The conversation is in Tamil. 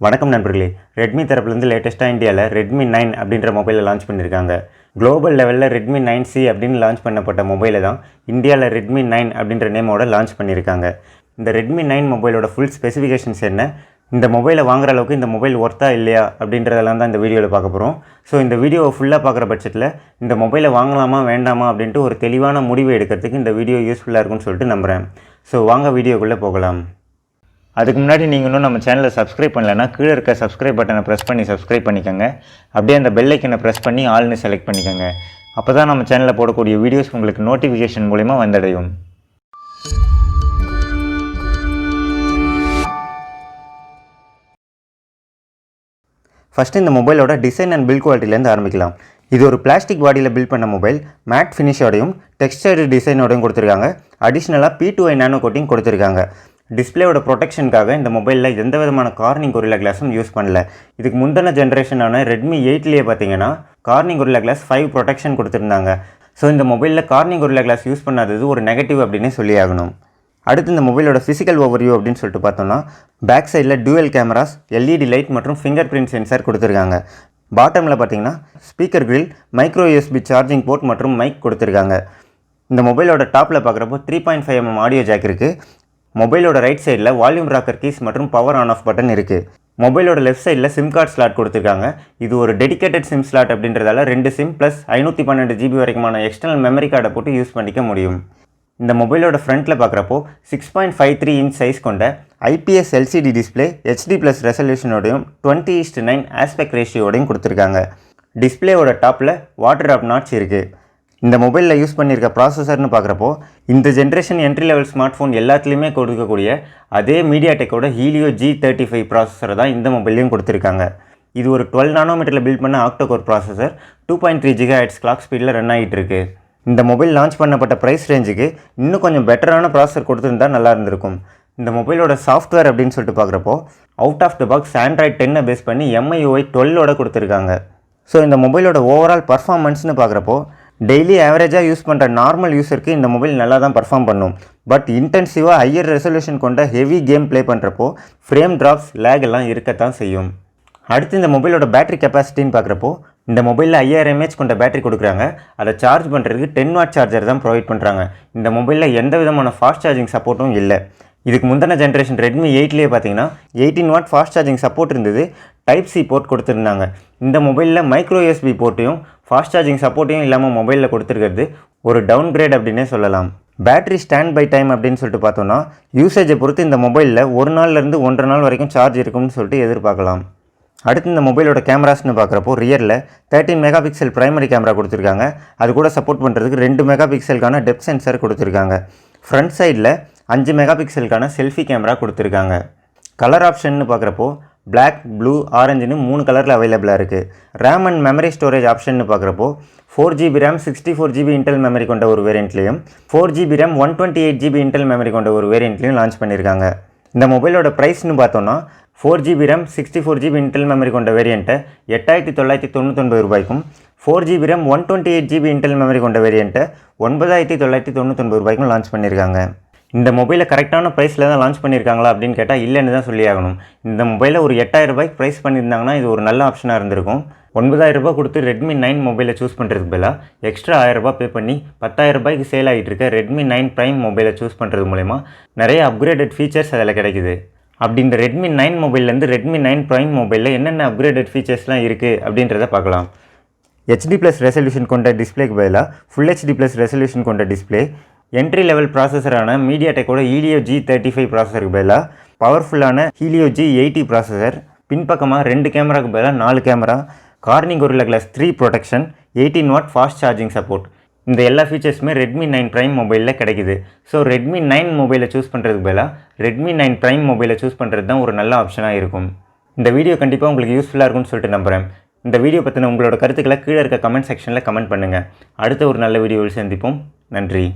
வணக்கம் நண்பர்களே. ரெட்மி தரப்புலேருந்து லேட்டஸ்ட்டாக இந்தியாவில் ரெட்மி 9 அப்படின்ற மொபைலை லான்ச் பண்ணியிருக்காங்க. குளோபல் லெவலில் ரெட்மி 9C அப்படின்னு லான்ச் பண்ணப்பட்ட மொபைலை தான் இந்தியாவில் ரெட்மி 9 அப்படின்ற நேமோட லான்ச் பண்ணியிருக்காங்க. இந்த ரெட்மி 9 மொபைலோட ஃபுல் ஸ்பெசிஃபிகேஷன்ஸ் என்ன, இந்த மொபைலை வாங்குற அளவுக்கு இந்த மொபைல் ஒர்த்தா இல்லையா அப்படின்றதெல்லாம் தான் இந்த வீடியோவில் பார்க்க போகிறோம். ஸோ இந்த வீடியோவை ஃபுல்லாக பார்க்குற பட்சத்தில் இந்த மொபைலை வாங்கலாமா வேண்டாமா அப்படின்ட்டு ஒரு தெளிவான முடிவு எடுக்கிறதுக்கு இந்த வீடியோ யூஸ்ஃபுல்லாக இருக்கும்னு சொல்லிட்டு நம்புகிறேன். ஸோ வாங்க வீடியோக்குள்ளே போகலாம். அதுக்கு முன்னாடி நீங்கள் இன்னும் நம்ம சேனலை சப்ஸ்கிரைப் பண்ணலைன்னா கீழே இருக்க சப்ஸ்கிரைப் பட்டனை ப்ரெஸ் பண்ணி சப்ஸ்கிரைப் பண்ணிக்கோங்க. அப்படியே அந்த பெல் ஐக்கனை ப்ரெஸ் பண்ணி ஆல்னு செலக்ட் பண்ணிக்கோங்க. அப்போ தான் நம்ம சேனலில் போடக்கூடிய வீடியோஸ் உங்களுக்கு நோட்டிஃபிகேஷன் மூலிமா வந்தடையும். ஃபஸ்ட்டு இந்த மொபைலோட டிசைன் அண்ட் பில்ட் குவாலிட்டிலேருந்து ஆரம்பிக்கலாம். இது ஒரு பிளாஸ்டிக் பாடியில் பில்ட் பண்ண மொபைல். மேட் ஃபினிஷோடையும் டெக்ஸ்டர்டு டிசைனோடையும் கொடுத்துருக்காங்க. அடிஷ்னலாக P2i நானோ கோட்டிங் கொடுத்துருக்காங்க. டிஸ்பிளேயோட ப்ரொடெக்ஷனுக்காக இந்த மொபைலில் எந்த விதமான கார்னிங் கொரில்லா கிளாஸும் யூஸ் பண்ணல. இதுக்கு முந்தின ஜென்ரேஷனான ரெட்மி 8லேயே பார்த்தீங்கன்னா கார்னிங் கொரில்லா கிளாஸ் 5 ப்ரொடெக்ஷன் கொடுத்துருந்தாங்க. ஸோ இந்த மொபைலில் கார்னிங் கொரில்லா கிளாஸ் யூஸ் பண்ணாதது ஒரு நெகட்டிவ் அப்படின்னே சொல்லி ஆகணும். அடுத்து இந்த மொபைலோட ஃபிசிக்கல் ஓவர்வியூ அப்படின்னு சொல்லிட்டு பார்த்தோம்னா பேக் சைடில் டூவல் கேமராஸ், LED லைட் மற்றும் ஃபிங்கர் பிரிண்ட் சென்சார் கொடுத்துருக்காங்க. பாட்டமில் பார்த்தீங்கன்னா speaker grill, micro USB charging port மற்றும் மைக் கொடுத்துருக்காங்க. இந்த மொபைலோட டாப்பில் பார்க்குறப்போ 3.5mm ஆடியோ ஜாக் இருக்குது. மொபைலோட ரைட் சைடில் வால்யூம் ராக்கர் கீஸ் மற்றும் பவர் ஆன் ஆஃப் பட்டன் இருக்குது. மொபைலோட லெஃப்ட் சைடில் சிம் கார்டு ஸ்லாட் கொடுத்துருக்காங்க. இது ஒரு டெடிகேட்டட் சிம் ஸ்லாட் அப்படின்றதால 2 சிம் ப்ளஸ் 512GB வரைக்குமான எக்ஸ்டர்னல் மெமரி கார்டை போட்டு யூஸ் பண்ணிக்க முடியும். இந்த மொபைலோட ஃப்ரண்ட்டில் பார்க்குறப்போ 6.53 இன்ச் சைஸ் கொண்ட IPS LCD டிஸ்பிளே HD+ ரெசல்யூஷனோடையும் 20:9 ஆஸ்பெக்ட் ரேஷியோடையும் கொடுத்துருக்காங்க. டிஸ்பிளேயோட டாப்பில் வாட்டர் ட்ராப் நாட்ச் இருக்குது. இந்த மொபைலில் யூஸ் பண்ணியிருக்க ப்ராசஸர்னு பார்க்குறப்போ இந்த generation entry level smart phone எல்லாத்துலேயுமே கொடுக்கக்கூடிய அதே மீடியாடெக்கோட ஹீலியோ G35 ப்ராசஸரை தான் இந்த மொபைல்லையும் கொடுத்துருக்காங்க. இது ஒரு 12 நானோமீட்டரில் பில்ட் பண்ண ஆக்டோகோர் ப்ராசஸர் 2.3 GHz கிளாக் ஸ்பீடில் ரன் ஆகிட்டு இருக்கு. இந்த மொபைல் லான்ச் பண்ணப்பட்ட ப்ரைஸ் ரேஞ்சுக்கு இன்னும் கொஞ்சம் பெட்டரான ப்ராசஸர் கொடுத்துருந்தா நல்லா இருந்திருக்கும். இந்த மொபைலோட சாஃப்ட்வேர் அப்படின்னு சொல்லிட்டு பார்க்குறப்போ out of the box Android 10 base பண்ணி MIUI 12ஓட கொடுத்துருக்காங்க. ஸோ இந்த மொபைலோட ஓவரால் பர்ஃபார்மன்ஸ்னு பார்க்குறப்போ டெய்லி ஆவரேஜாக யூஸ் பண்ணுற நார்மல் யூஸருக்கு இந்த மொபைல் நல்லா தான் பர்ஃபார்ம் பண்ணும். பட் இன்டென்சிவாக ஹையர் ரெசல்யூஷன் கொண்ட ஹெவி கேம் ப்ளே பண்ணுறப்போ ஃப்ரேம் ட்ராப்ஸ், லேக் எல்லாம் இருக்கத்தான் செய்யும். அடுத்து இந்த மொபைலோட பேட்டரி கெப்பாசிட்டின்னு பார்க்குறப்போ இந்த மொபைலில் 5000 mAh கொண்ட பேட்டரி கொடுக்குறாங்க. அதை சார்ஜ் பண்ணுறதுக்கு 10 வாட் சார்ஜர் தான் ப்ரொவைட் பண்ணுறாங்க. இந்த மொபைலில் எந்த விதமான ஃபாஸ்ட் சார்ஜிங் சப்போர்ட்டும் இல்லை. இதுக்கு முந்தின ஜென்ரேஷன் ரெட்மி 8லேயே பார்த்தீங்கன்னா 18 வாட் ஃபாஸ்ட் சார்ஜிங் சப்போர்ட் இருந்தது. Type C போர்ட் கொடுத்துருந்தாங்க. இந்த மொபைலில் மைக்ரோ USB போர்ட்டையும் ஃபாஸ்ட் சார்ஜிங் சப்போர்ட்டையும் இல்லாமல் மொபைலில் கொடுத்துருக்கிறது ஒரு டவுன் கிரேட் அப்படின்னே சொல்லலாம். பேட்டரி ஸ்டாண்ட் பை டைம் அப்படின்னு சொல்லிட்டு பார்த்தோன்னா யூசேஜை பொறுத்து இந்த மொபைலில் 1 நாள்லேருந்து 1.5 நாள் வரைக்கும் சார்ஜ் இருக்கும்னு சொல்லிட்டு எதிர்பார்க்கலாம். அடுத்து இந்த மொபைலோட கேமராஸ்னு பார்க்குறப்போ ரியரில் 13 மெகாபிக்சல் பிரைமரி கேமரா கொடுத்துருக்காங்க. அது கூட சப்போர்ட் பண்ணுறதுக்கு 2 மெகாபிக்சலுக்கான டெப்த் சென்சார் கொடுத்துருக்காங்க. ஃப்ரண்ட் சைடில் 5 மெகாபிக்சலுக்கான செல்ஃபி கேமரா கொடுத்துருக்காங்க. கலர் ஆப்ஷன்னு பார்க்குறப்போ பிளாக், ப்ளூ, ஆரஞ்சுன்னு 3 கலரில் அவைலபிளாக இருக்குது. ரேம் அண்ட் மெமரி ஸ்டோரேஜ் ஆப்ஷன்னு பார்க்குறப்போ 4GB RAM 64GB Intel memory கொண்ட ஒரு வேரியண்ட்லேயும் 4GB RAM 128GB Intel memory கொண்ட ஒரு வேரியண்ட்லையும் லான்ச் பண்ணியிருக்காங்க. இந்த மொபைலோட ப்ரைஸ்னு பார்த்தோன்னா 4GB RAM 64GB Intel memory கொண்ட வேரியண்ட்டை 8999 ரூபாய்க்கும் 4GB RAM 128GB Intel memory கொண்ட வேரியண்ட்டை 9999 ரூபாய்க்கும் லான்ச் பண்ணியிருக்காங்க. இந்த மொபைலை கரெக்டான ப்ரைஸில் தான் லான்ச் பண்ணியிருக்காங்களா அப்படின்னு கேட்டால் இல்லைன்னு தான் சொல்லி ஆகணும். இந்த மொபைலை ஒரு 8000 ரூபாய்க்கு ப்ரைஸ் பண்ணியிருந்தாங்கன்னா இது ஒரு நல்ல ஆப்ஷனாக இருந்திருக்கும். 9000 ரூபாய் கொடுத்து ரெட்மி 9 மொபைலை சூஸ் பண்ணுறதுக்கு பதிலாக எக்ஸ்ட்ரா 1000 ரூபாய் பே பண்ணி 10000 ரூபாய்க்கு சேல் ஆகிட்டு இருக்க ரெட்மி 9 ப்ரைம் மொபைலை சூஸ் பண்ணுறது மூலமா நிறைய அப்கிரேடட் ஃபீச்சர்ஸ் அதில் கிடைக்குது. அப்படி இந்த ரெட்மி 9 மொபைல்லேருந்து ரெட்மி 9 ப்ரைம் மொபைலில் என்னென்ன அப்கிரேடட் ஃபீச்சர்ஸ்லாம் இருக்குது அப்படின்றத பார்க்கலாம். HD+ ரெசல்யூஷன் கொண்ட டிஸ்பிளேக்கு பதிலாக Full HD+ ரெசல்யூஷன் கொண்ட டிஸ்பிளே, என்ட்ரி லெவல் ப்ராசஸரான மீடியாடெக்கோட ஹீலியோ G35 ப்ராசஸருக்கு பதிலாக பவர்ஃபுல்லான ஹீலியோ G80 ப்ராசஸர், பின்பக்கமாக 2 கேமராக்கு பதிலாக 4 camera, Corning Gorilla Glass 3 protection, 18 watt fast charging support, இந்த எல்லா ஃபீச்சர்ஸுமே ரெட்மி 9 ப்ரைம் மொபைலில் கிடைக்குது. ஸோ ரெட்மி 9 மொபைலை சூஸ் பண்ணுறதுக்கு பதிலாக ரெட்மி 9 ப்ரைம் மொபைலை சூஸ் பண்ணுறது தான் ஒரு நல்ல ஆப்ஷனாக இருக்கும். இந்த வீடியோ கண்டிப்பாக உங்களுக்கு யூஸ்ஃபுல்லாக இருக்கும்னு சொல்லிட்டு நம்புகிறேன். இந்த வீடியோ பற்றின உங்களோட கருத்துக்களை கீழே இருக்க கமெண்ட் செக்ஷனில் கமெண்ட் பண்ணுங்கள். அடுத்த ஒரு நல்ல வீடியோவில் சந்திப்போம். நன்றி.